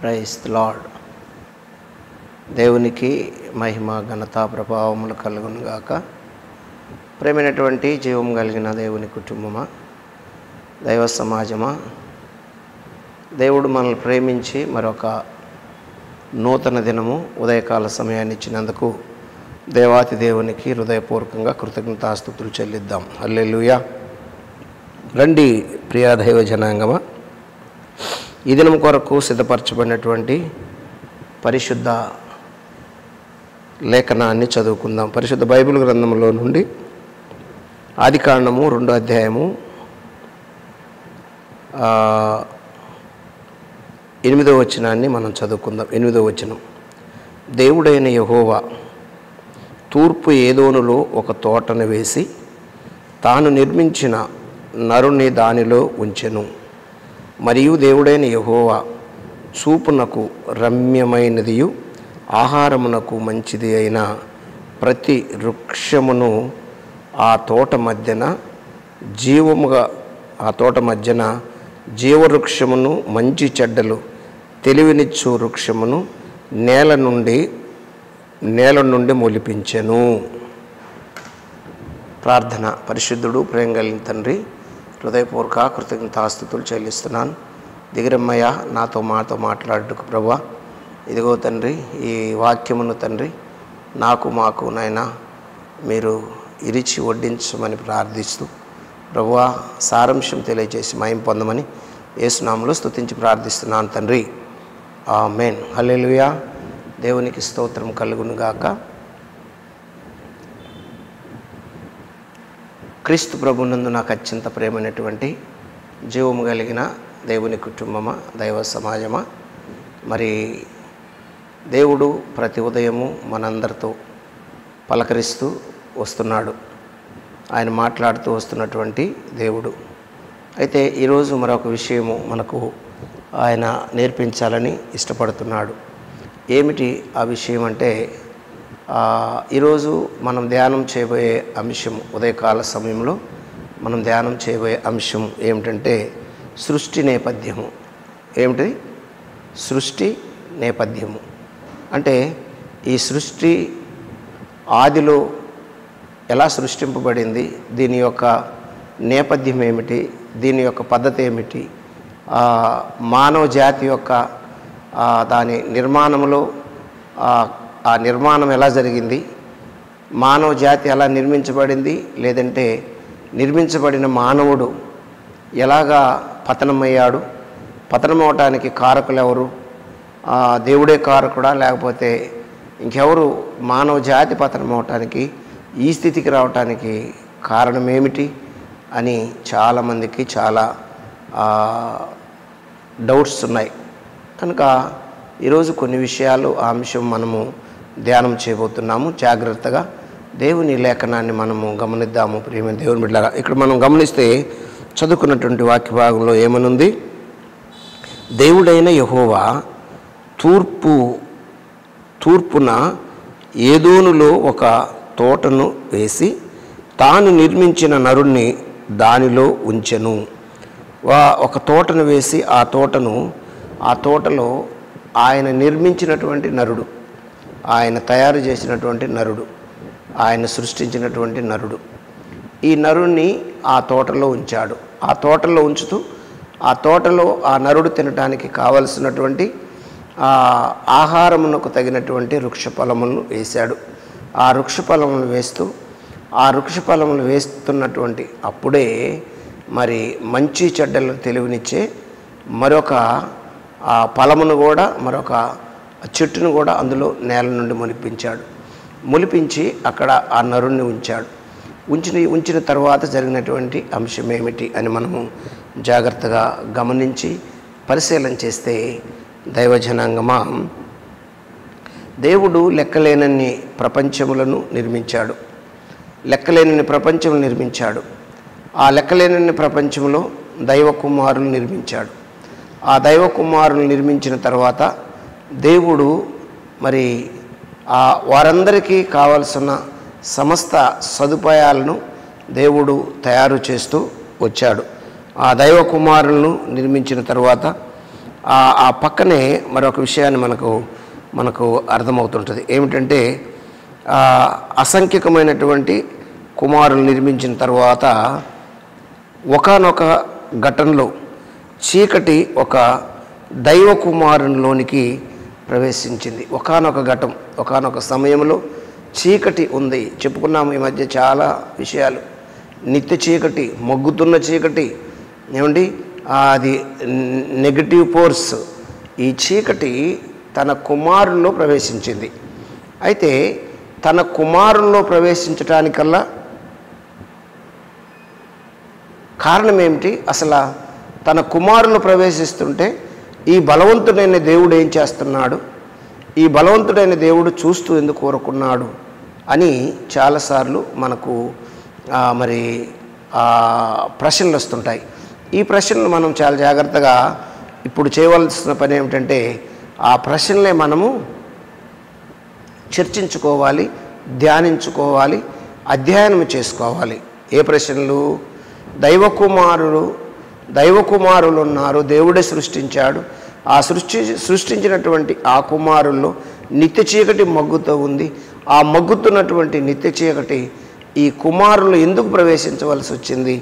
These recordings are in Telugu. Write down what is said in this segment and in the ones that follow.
Praise the lord. దేవునికి మహిమ ఘనత ప్రభావములు కలుగును గాక. ప్రేమైనటువంటి జీవం కలిగిన దేవుని కుటుంబమా, దైవ సమాజమా, దేవుడు మనల్ని ప్రేమించి మరొక నూతన దినము ఉదయకాల సమయాన్ని ఇచ్చినందుకు దేవాతి దేవునికి హృదయపూర్వకంగా కృతజ్ఞతాస్తుతులు చెల్లిద్దాం. హల్లెలూయా. రండి ప్రియ దైవ జనాంగమా, ఈ దినం కొరకు సిద్ధపరచబడినటువంటి పరిశుద్ధ లేఖనాన్ని చదువుకుందాం. పరిశుద్ధ బైబిల్ గ్రంథంలో నుండి ఆదికాండము 2వ అధ్యాయము 8వ వచనాన్ని మనం చదువుకుందాం. 8వ వచనం: దేవుడైన యెహోవా తూర్పు ఏదోనులో ఒక తోటను వేసి తాను నిర్మించిన నరుని దానిలో ఉంచెను. మరియు దేవుడైన యెహోవా చూపునకు రమ్యమైనదియు ఆహారమునకు మంచిది అయిన ప్రతి వృక్షమును ఆ తోట మధ్యన జీవవృక్షమును మంచి చెడ్డలు తెలివినిచ్చు వృక్షమును నేల నుండి మొలిపించెను. ప్రార్థన. పరిశుద్ధుడు ప్రేమ కలిగిన తండ్రి, హృదయపూర్వక కృతజ్ఞతాస్తుతులు చెల్లిస్తున్నాను. దిగిరమ్మయ్య, మాతో మాట్లాడుటకు ప్రభువా, ఇదిగో తండ్రి, ఈ వాక్యమును తండ్రి మాకు నాయన మీరు ఇరిచి వడ్డించమని ప్రార్థిస్తూ ప్రభువా సారాంశం తెలియజేసి మహిమ పొందమని యేసు నామములో స్తుతించి ప్రార్థిస్తున్నాను తండ్రి. ఆమేన్. హల్లెలూయా. దేవునికి స్తోత్రం కలుగును గాక. క్రీస్తు ప్రభునందు నాకు అత్యంత ప్రేమైనటువంటి జీవము కలిగిన దేవుని కుటుంబమా, దైవ సమాజమా, మరి దేవుడు ప్రతి ఉదయము మనందరితో పలకరిస్తూ వస్తున్నాడు. ఆయన మాట్లాడుతూ వస్తున్నటువంటి దేవుడు. అయితే ఈరోజు మరొక విషయము మనకు ఆయన నేర్పించాలని ఇష్టపడుతున్నాడు. ఏమిటి ఆ విషయం అంటే, ఈరోజు మనం ధ్యానం చేయబోయే అంశం, ఉదయకాల సమయంలో మనం ధ్యానం చేయబోయే అంశం ఏమిటంటే సృష్టి నేపథ్యము. ఏమిటి? సృష్టి నేపథ్యము అంటే ఈ సృష్టి ఆదిలో ఎలా సృష్టింపబడింది, దీని యొక్క నేపథ్యం ఏమిటి, దీని యొక్క పద్ధతి ఏమిటి, మానవ జాతి యొక్క దాని నిర్మాణంలో ఆ నిర్మాణం ఎలా జరిగింది, మానవ జాతి ఎలా నిర్మించబడింది, లేదంటే నిర్మించబడిన మానవుడు ఎలాగా పతనమయ్యాడు, పతనమవటానికి కారకులు ఎవరు, దేవుడే కారకుడా లేకపోతే ఇంకెవరు మానవ జాతి పతనమవటానికి, ఈ స్థితికి రావటానికి కారణం ఏమిటి అని చాలామందికి చాలా డౌట్స్ ఉన్నాయి. కనుక ఈరోజు కొన్ని విషయాలు ఆ అంశం మనము ధ్యానం చేయబోతున్నాము. జాగ్రత్తగా దేవుని లేఖనాన్ని మనము గమనిద్దాము. ప్రియమైన దేవుని బిడ్డలారా, ఇక్కడ మనం గమనిస్తే చదువుకున్నటువంటి వాక్య భాగంలో ఏమనుంది? దేవుడైన యెహోవా తూర్పున ఏదోనులో ఒక తోటను వేసి తాను నిర్మించిన నరుణ్ణి దానిలో ఉంచెను. ఒక తోటను వేసి ఆ తోటలో ఆయన నిర్మించినటువంటి నరుడు, ఆయన తయారు చేసినటువంటి నరుడు, ఆయన సృష్టించినటువంటి నరుడు, ఈ నరుణ్ణి ఆ తోటలో ఉంచాడు. ఆ తోటలో ఉంచుతూ ఆ తోటలో ఆ నరుడు తినటానికి కావలసినటువంటి ఆహారమునకు తగినటువంటి వృక్షఫలములను వేశాడు. ఆ వృక్షఫలములు వేస్తున్నటువంటి అప్పుడే మరి మంచి చెడ్డలు తెలివినిచ్చే మరొక ఫలమును కూడా, మరొక చెట్టును కూడా అందులో నేల నుండి మొలిపించి అక్కడ ఆ నరుణ్ణి ఉంచాడు. ఉంచిన తర్వాత జరిగినటువంటి అంశం ఏమిటి అని మనము జాగ్రత్తగా గమనించి పరిశీలన చేస్తే, దైవజనాంగమా, దేవుడు లెక్కలేనన్ని ప్రపంచములను నిర్మించాడు. ఆ లెక్కలేనన్ని ప్రపంచంలో దైవ కుమారులు నిర్మించాడు. ఆ దైవ కుమారులు నిర్మించిన తర్వాత దేవుడు మరి వారందరికీ కావలసిన సమస్త సదుపాయాలను దేవుడు తయారు చేస్తూ వచ్చాడు. ఆ దైవ కుమారులను నిర్మించిన తర్వాత ఆ పక్కనే మరొక విషయాన్ని మనకు అర్థమవుతుంటుంది. ఏమిటంటే అసంఖ్యకమైనటువంటి కుమారులు నిర్మించిన తర్వాత ఒకానొక ఘటనలో చీకటి ఒక దైవ కుమారునిలోనికి ప్రవేశించింది. ఒకానొక సమయంలో చీకటి ఉంది. చెప్పుకున్నాము ఈ మధ్య చాలా విషయాలు. నిత్య చీకటి, మొగ్గుతున్న చీకటి, ఏమండి అది నెగటివ్ ఫోర్స్. ఈ చీకటి తన కుమారుల్లో ప్రవేశించింది. అయితే తన కుమారుల్లో ప్రవేశించటానికల్లా కారణం ఏమిటి? అసలు తన కుమారులు ప్రవేశిస్తుంటే ఈ బలవంతుడైన దేవుడు ఏం చేస్తున్నాడు, ఈ బలవంతుడైన దేవుడు చూస్తూ ఎందుకు కోరుకున్నాడు అని చాలాసార్లు మనకు మరి ప్రశ్నలు వస్తుంటాయి. ఈ ప్రశ్నలు మనం చాలా జాగ్రత్తగా ఇప్పుడు చేయవలసిన పని ఏమిటంటే ఆ ప్రశ్నలే మనము చర్చించుకోవాలి, ధ్యానించుకోవాలి, అధ్యయనం చేసుకోవాలి. ఏ ప్రశ్నలు? దైవ కుమారులు ఉన్నారు, దేవుడే సృష్టించాడు. ఆ సృష్టించినటువంటి ఆ కుమారుల్లో నిత్య చీకటి మగ్గుతూ ఉంది. ఆ మగ్గుతున్నటువంటి నిత్య చీకటి ఈ కుమారులు ఎందుకు ప్రవేశించవలసి వచ్చింది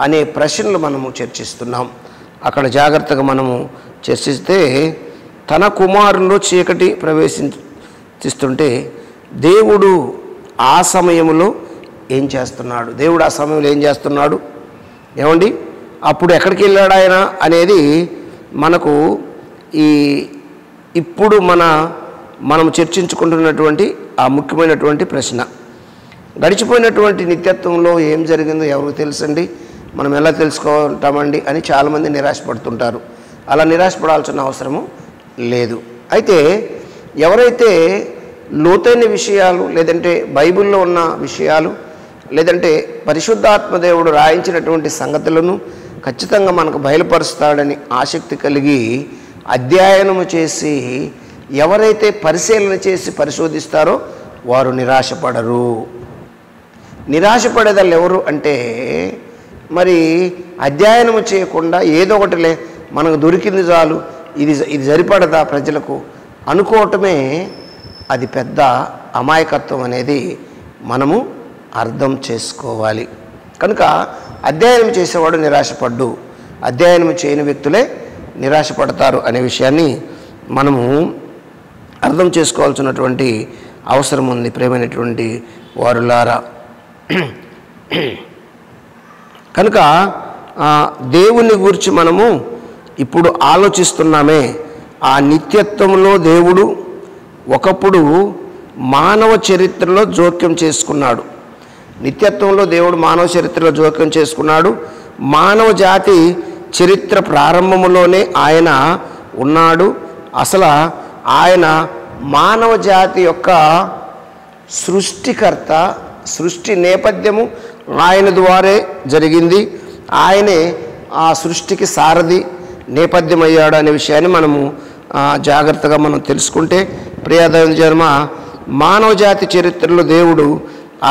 అనే ప్రశ్నలు మనము చర్చిస్తున్నాం. అక్కడ జాగ్రత్తగా మనము చర్చిస్తే తన కుమారుల్లో చీకటి ప్రవేశిస్తుంటే దేవుడు ఆ సమయంలో ఏం చేస్తున్నాడు? ఏమండి అప్పుడు ఎక్కడికి వెళ్ళాడు ఆయన అనేది మనకు ఇప్పుడు మనం చర్చించుకుంటున్నటువంటి ఆ ముఖ్యమైనటువంటి ప్రశ్న. గడిచిపోయినటువంటి నిత్యత్వంలో ఏం జరిగిందో ఎవరికి తెలుసండి? మనం ఎలా తెలుసుకుంటామండి అని చాలామంది నిరాశపడుతుంటారు. అలా నిరాశపడాల్సిన అవసరము లేదు. అయితే ఎవరైతే లోతైన విషయాలు, లేదంటే బైబిల్లో ఉన్న విషయాలు, లేదంటే పరిశుద్ధాత్మ దేవుడు రాయించినటువంటి సంగతులను ఖచ్చితంగా మనకు బయలుపరుస్తాడని ఆసక్తి కలిగి అధ్యయనము చేసి ఎవరైతే పరిశీలన చేసి పరిశోధిస్తారో వారు నిరాశపడరు. నిరాశపడేదాళ్ళు ఎవరు అంటే మరి అధ్యయనము చేయకుండా ఏదో ఒకటిలే మనకు దొరికింది చాలు, ఇది సరిపడదా ప్రజలకు అనుకోవటమే అది పెద్ద అమాయకత్వం అనేది మనము అర్థం చేసుకోవాలి. కనుక అధ్యయనం చేసేవాడు నిరాశపడ్డు, అధ్యయనం చేయని వ్యక్తులే నిరాశపడతారు అనే విషయాన్ని మనము అర్థం చేసుకోవాల్సినటువంటి అవసరం ఉంది. ప్రేమైనటువంటి వారులారా, కనుక దేవుని గురించి మనము ఇప్పుడు ఆలోచిస్తున్నామే. ఆ నిత్యత్వంలో దేవుడు ఒకప్పుడు మానవ చరిత్రలో జోక్యం చేసుకున్నాడు. నిత్యత్వంలో దేవుడు మానవ చరిత్రలో జోక్యం చేసుకున్నాడు. మానవ జాతి చరిత్ర ప్రారంభములోనే ఆయన ఉన్నాడు. అసలు ఆయన మానవ జాతి యొక్క సృష్టికర్త. సృష్టి నేపథ్యము ఆయన ద్వారే జరిగింది. ఆయనే ఆ సృష్టికి సారథి, నేపథ్యం అయ్యాడు అనే విషయాన్ని మనము జాగ్రత్తగా మనం తెలుసుకుంటే, ప్రియదైవ జన్మ మానవ జాతి చరిత్రలో దేవుడు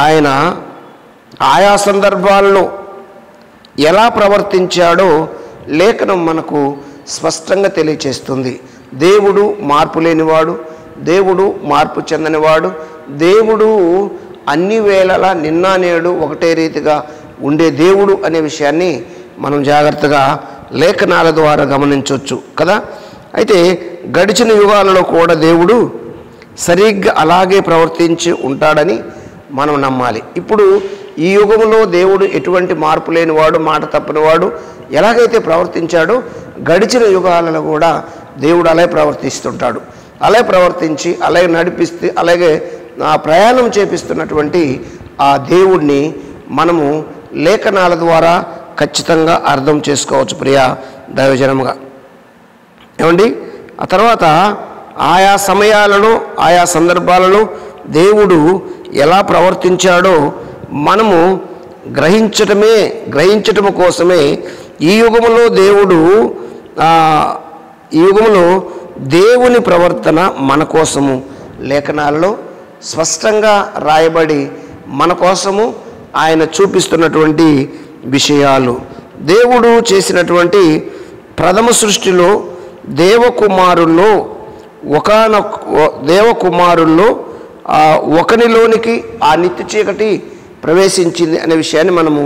ఆయన ఆయా సందర్భాల్లో ఎలా ప్రవర్తించాడో లేఖనం మనకు స్పష్టంగా తెలియచేస్తుంది. దేవుడు మార్పు లేనివాడు, దేవుడు మార్పు చెందనివాడు, దేవుడు అన్ని వేళలా నిన్న నేడు ఒకటే రీతిగా ఉండే దేవుడు అనే విషయాన్ని మనం జాగ్రత్తగా లేఖనాల ద్వారా గమనించవచ్చు కదా. అయితే గడిచిన యుగాలలో కూడా దేవుడు సరిగ్గా అలాగే ప్రవర్తించి ఉంటాడని మనం నమ్మాలి. ఇప్పుడు ఈ యుగంలో దేవుడు ఎటువంటి మార్పు లేనివాడు, మాట తప్పనివాడు, ఎలాగైతే ప్రవర్తించాడో గడిచిన యుగాలలో కూడా దేవుడు అలాగే ప్రవర్తిస్తుంటాడు. అలాగే ప్రవర్తించి అలాగే నడిపిస్తే అలాగే ప్రయాణం చేపిస్తున్నటువంటి ఆ దేవుడిని మనము లేఖనాల ద్వారా ఖచ్చితంగా అర్థం చేసుకోవచ్చు ప్రియ దైవజనముగా. ఏమండి ఆ తర్వాత ఆయా సమయాలలో ఆయా సందర్భాలలో దేవుడు ఎలా ప్రవర్తించాడో మనము గ్రహించటము కోసమే ఈ యుగములో దేవుని ప్రవర్తన మన కోసము లేఖనాలలో స్పష్టంగా రాయబడి మన కోసము ఆయన చూపిస్తున్నటువంటి విషయాలు. దేవుడు చేసినటువంటి ప్రథమ సృష్టిలో దేవకుమారుల్లో ఒకనిలోనికి ఆ నిత్య చీకటి ప్రవేశించింది అనే విషయాన్ని మనము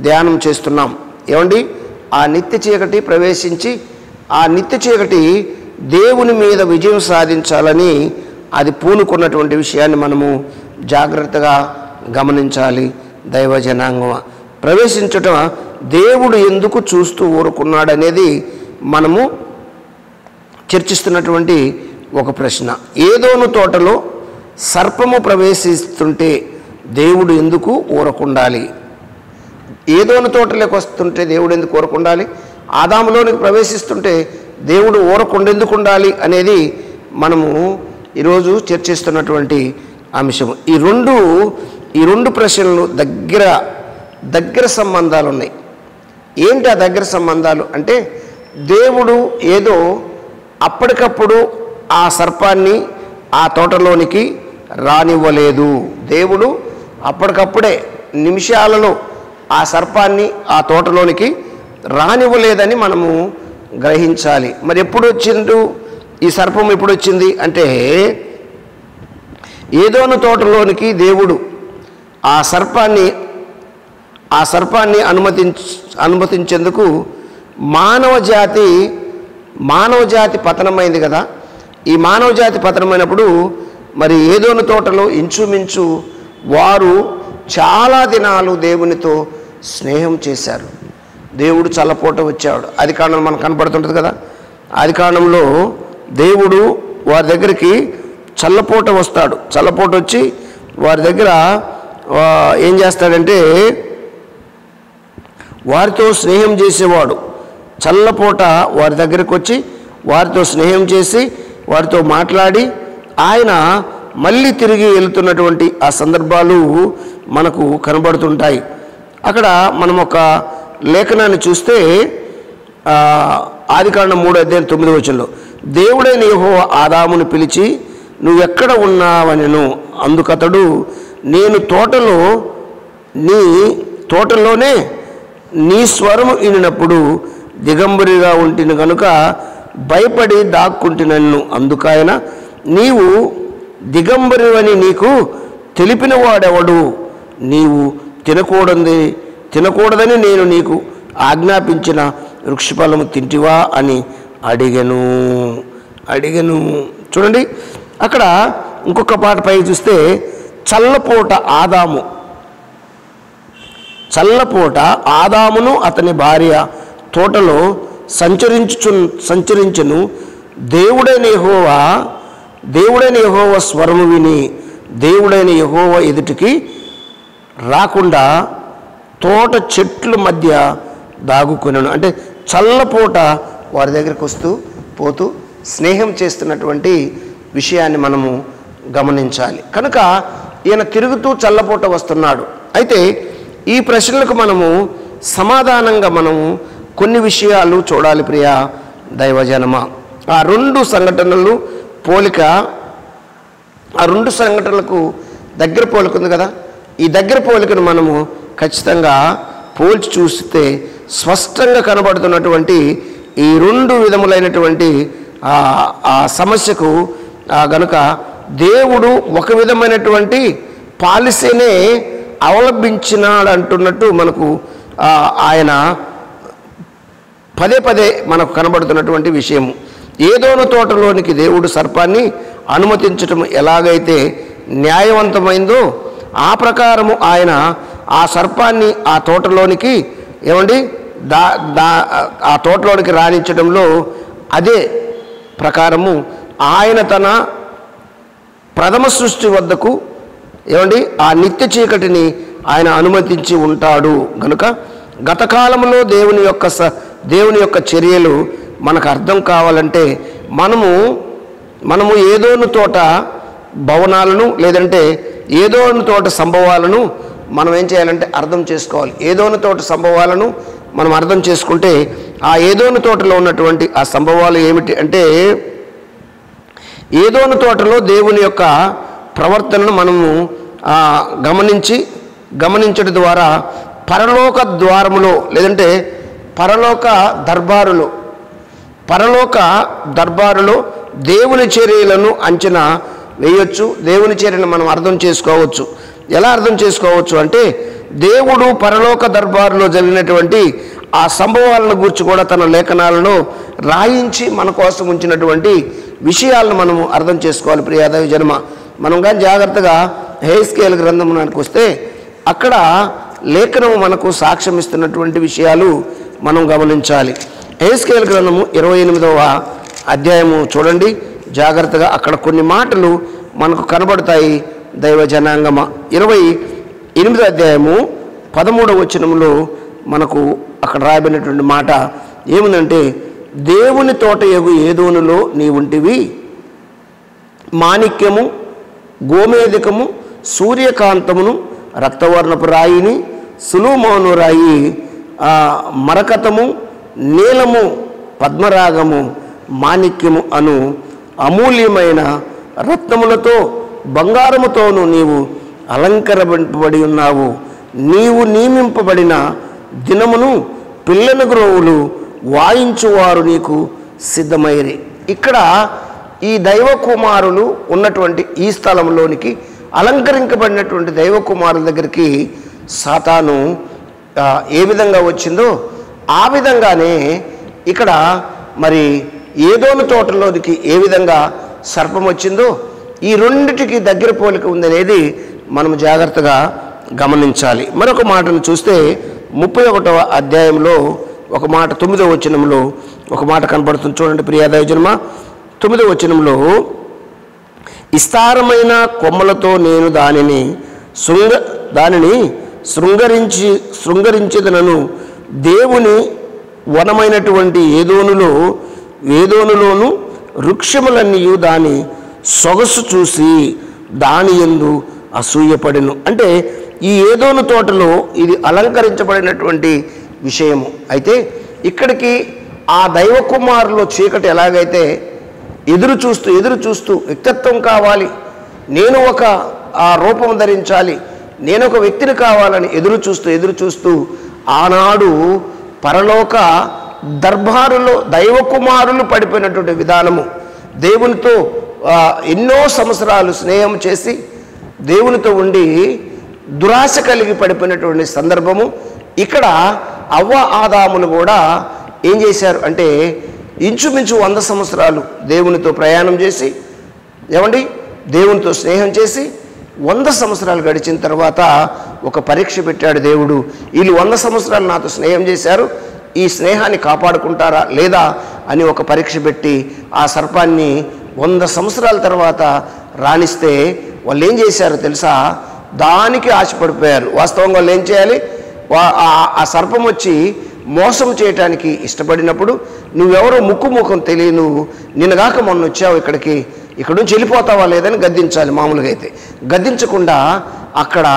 ధ్యానం చేస్తున్నాం. ఏమండి, ఆ నిత్య చీకటి ప్రవేశించి ఆ నిత్య చీకటి దేవుని మీద విజయం సాధించాలని అది పూనుకున్నటువంటి విషయాన్ని మనము జాగ్రత్తగా గమనించాలి. దైవ జనాంగం ప్రవేశించటం దేవుడు ఎందుకు చూస్తూ ఊరుకున్నాడనేది మనము చర్చిస్తున్నటువంటి ఒక ప్రశ్న. ఏదోను తోటలో సర్పము ప్రవేశిస్తుంటే దేవుడు ఎందుకు ఊరకుండాలి? ఏదోను తోటలోకి వస్తుంటే దేవుడు ఎందుకు ఊరకుండాలి? ఆదాములోనికి ప్రవేశిస్తుంటే దేవుడు ఊరకుండెందుకు ఉండాలి అనేది మనము ఈరోజు చర్చిస్తున్నటువంటి అంశము. ఈ రెండు ప్రశ్నలు దగ్గర సంబంధాలు ఉన్నాయి. ఏంటి ఆ దగ్గర సంబంధాలు అంటే, దేవుడు ఏదో అప్పటికప్పుడు ఆ సర్పాన్ని ఆ తోటలోనికి రానివ్వలేదు. దేవుడు అప్పటికప్పుడే నిమిషాలలో ఆ సర్పాన్ని ఆ తోటలోనికి రానివ్వలేదని మనము గ్రహించాలి. మరి ఎప్పుడు వచ్చిండు ఈ సర్పం? ఎప్పుడు వచ్చింది అంటే, ఏదోను తోటలోనికి దేవుడు ఆ సర్పాన్ని అనుమతించేందుకు మానవ జాతి పతనమైంది కదా. ఈ మానవ జాతి పతనమైనప్పుడు మరి ఏదోను తోటలో ఇంచుమించు వారు చాలా దినాలు దేవునితో స్నేహం చేశారు. దేవుడు చల్లపూట వచ్చాడు. ఆది కాండం మనకు కనపడుతుంటుంది కదా. ఆది కాండంలో దేవుడు వారి దగ్గరికి చల్లపూట వస్తాడు. చల్లపూట వచ్చి వారి దగ్గర ఏం చేస్తాడంటే, వారితో స్నేహం చేసేవాడు. చల్లపూట వారి దగ్గరికి వచ్చి వారితో స్నేహం చేసి వారితో మాట్లాడి ఆయన మళ్ళీ తిరిగి వెళ్తున్నటువంటి ఆ సందర్భాలు మనకు కనబడుతుంటాయి. అక్కడ మనం ఒక లేఖనాన్ని చూస్తే ఆదికాండం 3:9 దేవుడైన యెహోవా ఆదామును పిలిచి నువ్వెక్కడ ఉన్నావనెను. అందుకతడు నేను తోటలోనే నీ స్వరము వినినప్పుడు దిగంబరిగా ఉంటిని కనుక భయపడి దాక్కుంటునన్ను. అందుకైన నీవు దిగంబరివని నీకు తెలిపిన వాడెవడు? నీవు తినకూడదని నేను నీకు ఆజ్ఞాపించిన వృక్షఫలము తింటివా అని అడిగను. చూడండి, అక్కడ ఇంకొక పాట పైకి చూస్తే చల్లపూట ఆదామును అతని భార్య తోటలో సంచరించును. దేవుడైన యెహోవా స్వరము విని దేవుడైన యెహోవా ఎదుటికి రాకుండా తోట చెట్ల మధ్య దాగుకొనెను. అంటే చల్లపూట వారి దగ్గరికి వస్తూ పోతూ స్నేహం చేస్తున్నటువంటి విషయాన్ని మనము గమనించాలి. కనుక ఈయన తిరుగుతూ చల్లపూట వస్తున్నాడు. అయితే ఈ ప్రశ్నలకు మనము సమాధానంగా మనము కొన్ని విషయాలు చూడాలి. ప్రియ దైవజనమా, ఆ రెండు సంఘటనలకు దగ్గర పోలిక ఉంది కదా. ఈ దగ్గర పోలికను మనము ఖచ్చితంగా పోల్చి చూస్తే స్పష్టంగా కనబడుతున్నటువంటి ఈ రెండు విధములైనటువంటి ఆ సమస్యకు గనుక దేవుడు ఒక విధమైనటువంటి పాలసీనే అవలంబించినాడు అంటున్నట్టు మనకు ఆయన పదే మనకు కనబడుతున్నటువంటి విషయము. ఏదోను తోటలోనికి దేవుడు సర్పాన్ని అనుమతించటం ఎలాగైతే న్యాయవంతమైందో ఆ ప్రకారము ఆయన ఆ సర్పాన్ని ఆ తోటలోనికి ఆ తోటలోనికి రాణించడంలో అదే ప్రకారము ఆయన తన ప్రథమ సృష్టి వద్దకు ఆ నిత్య చీకటిని ఆయన అనుమతించి ఉంటాడు. కనుక గతకాలంలో దేవుని యొక్క చర్యలు మనకు అర్థం కావాలంటే మనము ఏదోను తోట భవనాలను లేదంటే ఏదోను తోట సంభవాలను మనం ఏం చేయాలంటే అర్థం చేసుకోవాలి. ఏదోను తోట సంభవాలను మనం అర్థం చేసుకుంటే ఆ ఏదోను తోటలో ఉన్నటువంటి ఆ సంభవాలు ఏమిటి అంటే, ఏదోను తోటలో దేవుని యొక్క ప్రవర్తనను మనము గమనించడం ద్వారా పరలోక ద్వారములో లేదంటే పరలోక దర్బారులో పరలోక దర్బారులో దేవుని చర్యలను అంచనా వేయొచ్చు. దేవుని చర్యను మనం అర్థం చేసుకోవచ్చు. ఎలా అర్థం చేసుకోవచ్చు అంటే, దేవుడు పరలోక దర్బారులో జరిగినటువంటి ఆ సంభవాలను గురించి కూడా తన లేఖనాలను రాయించి మన కోసం ఉంచినటువంటి విషయాలను మనము అర్థం చేసుకోవాలి. ప్రియాదవి జన్మ మనం కానీ జాగ్రత్తగా హెస్కేల్ గ్రంథంలోకి వస్తే అక్కడ లేఖనం మనకు సాక్ష్యం ఇస్తున్నటువంటి విషయాలు మనం గమనించాలి. హెస్కేల్ గ్రంథము 28వ అధ్యాయము చూడండి జాగ్రత్తగా. అక్కడ కొన్ని మాటలు మనకు కనబడతాయి. దైవ జనాంగమ 28వ అధ్యాయము 13వ వచనంలో మనకు అక్కడ రాయబడినటువంటి మాట ఏముందంటే, దేవుని తోట యగు ఏదోనులో నీ ఉంటివి, మాణిక్యము, గోమేధికము, సూర్యకాంతమును, రక్తవర్ణపు రాయిని, సులుమోను రాయి, మరకతము, నీలము, పద్మరాగము, మాణిక్యము అను అమూల్యమైన రత్నములతో బంగారముతోనూ నీవు అలంకరింపబడి ఉన్నావు. నీవు నియమింపబడిన దినమును పిల్లల గ్రోవులు వాయించువారు నీకు సిద్ధమైరి. ఇక్కడ ఈ దైవ కుమారులు ఉన్నటువంటి ఈ స్థలంలోనికి అలంకరించబడినటువంటి దైవ కుమారుల దగ్గరికి సాతాను ఏ విధంగా వచ్చిందో ఆ విధంగానే ఇక్కడ మరి ఏదోను తోటలోనికి ఏ విధంగా సర్పం వచ్చిందో ఈ రెండిటికి దగ్గర పోలిక ఉందనేది మనం జాగ్రత్తగా గమనించాలి. మరొక మాటను చూస్తే 31వ అధ్యాయంలో ఒక మాట 9వ వచనంలో ఒక మాట కనబడుతుంది చూడండి ప్రియాదైవ జన్మ. 9వ వచనంలో, విస్తారమైన కొమ్మలతో నేను దానిని శృంగరించేదనను, దేవుని వనమైనటువంటి ఏదోనులోను వృక్షములన్నీ దాని సొగసు చూసి దాని యందు అసూయపడెను. అంటే ఈ ఏదోను తోటలో ఇది అలంకరించబడినటువంటి విషయము. అయితే ఇక్కడికి ఆ దైవ కుమారులో చీకటి ఎలాగైతే ఎదురు చూస్తూ వ్యక్తిత్వం కావాలి, నేను ఒక ఆ రూపం ధరించాలి, నేను ఒక వ్యక్తిని కావాలని ఎదురు చూస్తూ ఆనాడు పరలోక దర్బారులో దైవ కుమారులు పడిపోయినటువంటి విధానము, దేవునితో ఎన్నో సంవత్సరాలు స్నేహం చేసి దేవునితో ఉండి దురాశ కలిగి పడిపోయినటువంటి సందర్భము. ఇక్కడ అవ్వ ఆదాములు కూడా ఏం చేశారు అంటే ఇంచుమించు 100 సంవత్సరాలు దేవునితో ప్రయాణం చేసి దేవునితో స్నేహం చేసి 100 సంవత్సరాలు గడిచిన తర్వాత ఒక పరీక్ష పెట్టాడు దేవుడు. వీళ్ళు 100 సంవత్సరాలు నాతో స్నేహం చేశారు, ఈ స్నేహాన్ని కాపాడుకుంటారా లేదా అని ఒక పరీక్ష పెట్టి ఆ సర్పాన్ని 100 సంవత్సరాల తర్వాత రాణిస్తే వాళ్ళు ఏం చేశారో తెలుసా, దానికి ఆశపడిపోయారు. వాస్తవంగా వాళ్ళు ఏం చేయాలి, ఆ సర్పం వచ్చి మోసం చేయటానికి ఇష్టపడినప్పుడు నువ్వెవరో ముఖం తెలియను, నిన్నగాక మొన్న వచ్చావు ఇక్కడ నుంచి వెళ్ళిపోతావా లేదని గద్దించాలి. మామూలుగా అయితే గద్దించకుండా అక్కడ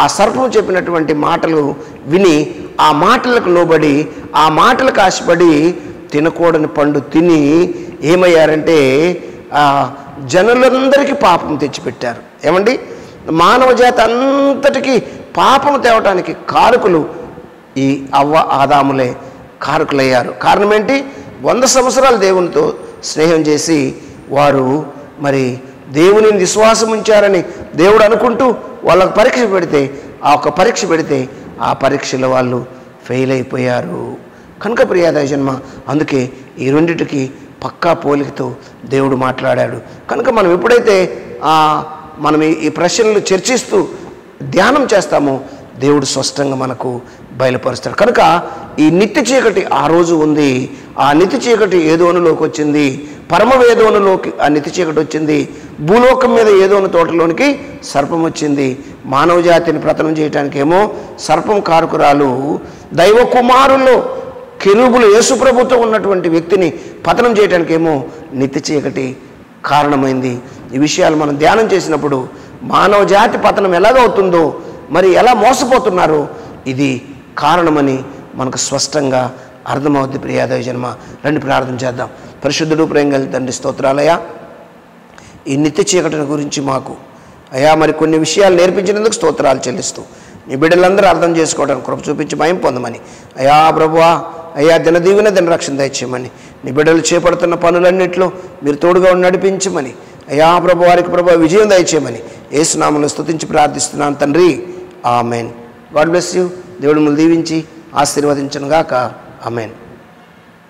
ఆ సర్పం చెప్పినటువంటి మాటలు విని ఆ మాటలకు లోబడి ఆ మాటలకు ఆశపడి తినకూడని పండు తిని ఏమయ్యారంటే జనులందరికీ పాపం తెచ్చిపెట్టారు. మానవ జాతి అంతటికీ పాపం తేవటానికి కారకులు ఈ అవ్వ ఆదాములే కారకులయ్యారు. కారణం ఏంటి, 100 సంవత్సరాలు దేవునితో స్నేహం చేసి వారు మరి దేవుని విశ్వాసం ఉంచారని దేవుడు అనుకుంటూ వాళ్ళకు పరీక్ష పెడితే ఆ పరీక్షలో వాళ్ళు ఫెయిల్ అయిపోయారు. కనుక ప్రియాదైవ జన్మ అందుకే ఈ రెండిటికి పక్కా పోలికతో దేవుడు మాట్లాడాడు. కనుక మనం ఎప్పుడైతే మనం ఈ ప్రశ్నలు చర్చిస్తూ ధ్యానం చేస్తామో దేవుడు స్పష్టంగా మనకు బయలుపరుస్తాడు. కనుక ఈ నిత్య చీకటి ఆ రోజు ఉంది, ఆ నిత్య చీకటి ఏదోనులోకి వచ్చింది, పరమవేదోనులోకి ఆ నిత్య చీకటి వచ్చింది, భూలోకం మీద ఏదోను తోటలోనికి సర్పం వచ్చింది. మానవ జాతిని పతనం చేయటానికి ఏమో సర్పం కారకురాలు, దైవ కుమారుల్లో కెరూబులు యేసుప్రభుతో ఉన్నటువంటి వ్యక్తిని పతనం చేయటానికి ఏమో నిత్య చీకటి కారణమైంది. ఈ విషయాలు మనం ధ్యానం చేసినప్పుడు మానవ జాతి పతనం ఎలాగవుతుందో, మరి ఎలా మోసపోతున్నారో ఇది కారణమని మనకు స్పష్టంగా అర్థమవుద్ది. ప్రియాదైవ జన్మ రండి ప్రార్థన చేద్దాం. పరిశుద్ధుడు ప్రేమ కలిగిన తండ్రి స్తోత్రాలయ్యా, ఈ నిత్య చీకటిని గురించి మాకు అయ్యా మరి కొన్ని విషయాలు నేర్పించినందుకు స్తోత్రాలు చెల్లిస్తూ నీ బిడ్డలందరూ అర్థం చేసుకోవడానికి కృప చూపించి భయం పొందమని అయ్యా ప్రభువా, అయ్యా దినదీవెన దిన రక్షణ దయచేయమని నీ బిడ్డలు చేపడుతున్న పనులన్నింటిలో మీరు తోడుగా ఉండి నడిపించమని, అయ్యా ప్రభు వారికి ప్రభు విజయం దయచేయమని యేసు నామములో స్తుతించి ప్రార్థిస్తున్నాను తండ్రి. ఆమెన్. God bless you. దేవుడు మిమ్మల్ని దీవించి ఆశీర్వదించును గాక. ఆమెన్.